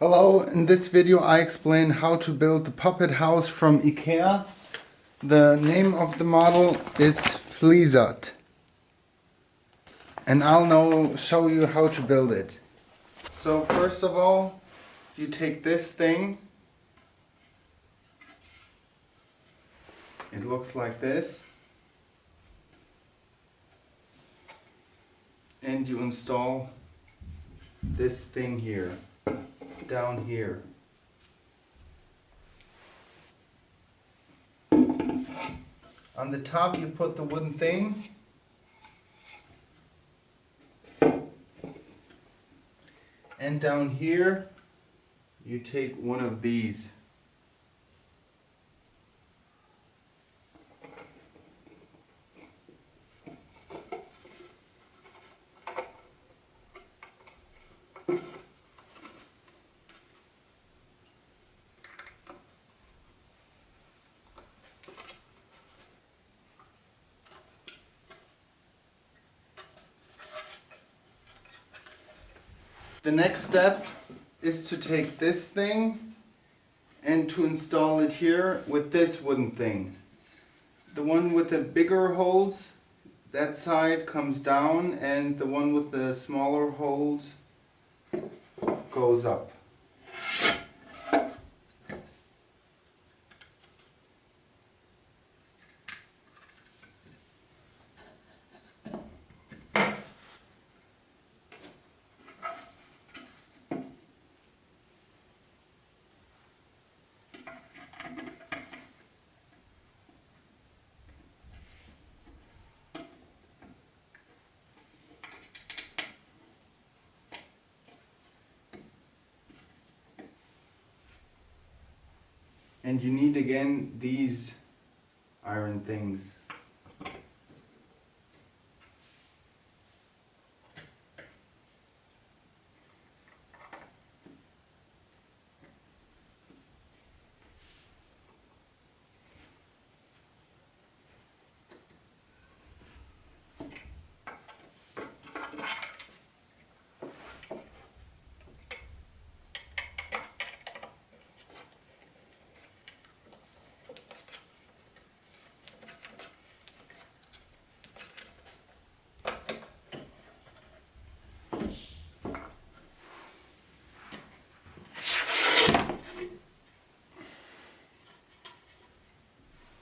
Hello, in this video I explain how to build the puppet house from IKEA. The name of the model is FLISAT. And I'll now show you how to build it. So first of all, you take this thing. It looks like this. And you install this thing here, down here. On the top you put the wooden thing. And down here you take one of these. The next step is to take this thing and to install it here with this wooden thing. The one with the bigger holes, that side comes down, and the one with the smaller holes goes up. And you need again these iron things.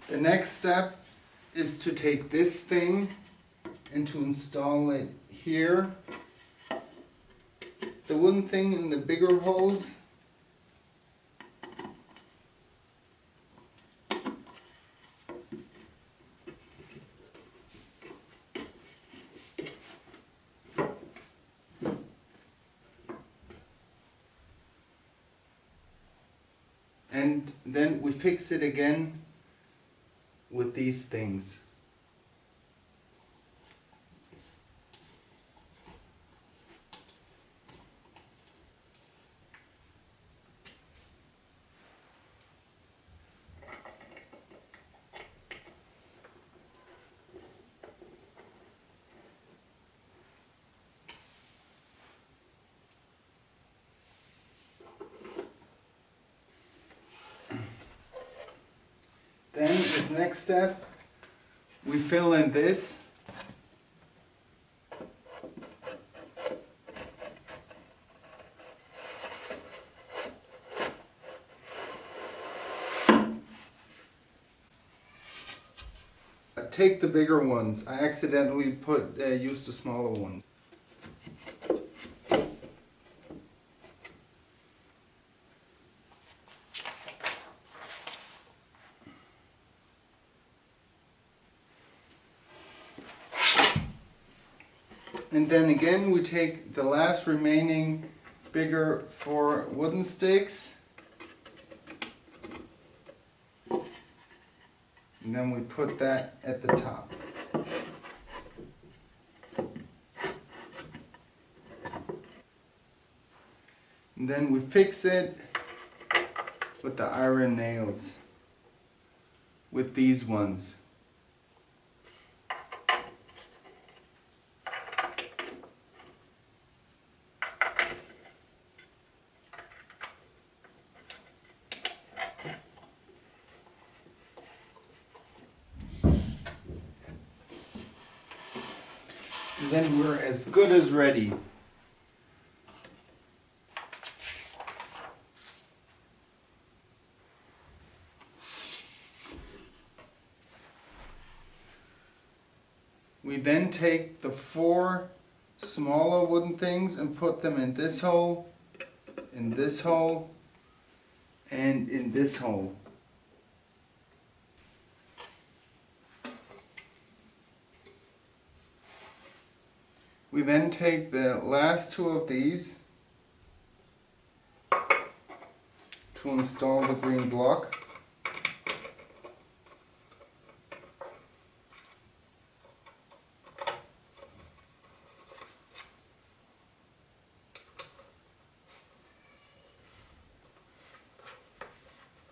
The next step is to take this thing and to install it here. The wooden thing in the bigger holes. And then we fix it again with these things. Then as next step, we fill in this. Take the bigger ones. I accidentally used the smaller ones. And then again we take the last remaining bigger 4 wooden sticks, and then we put that at the top. And then we fix it with the iron nails, with these ones. then we're as good as ready. We then take the 4 smaller wooden things and put them in this hole, and in this hole. We then take the last 2 of these to install the green block.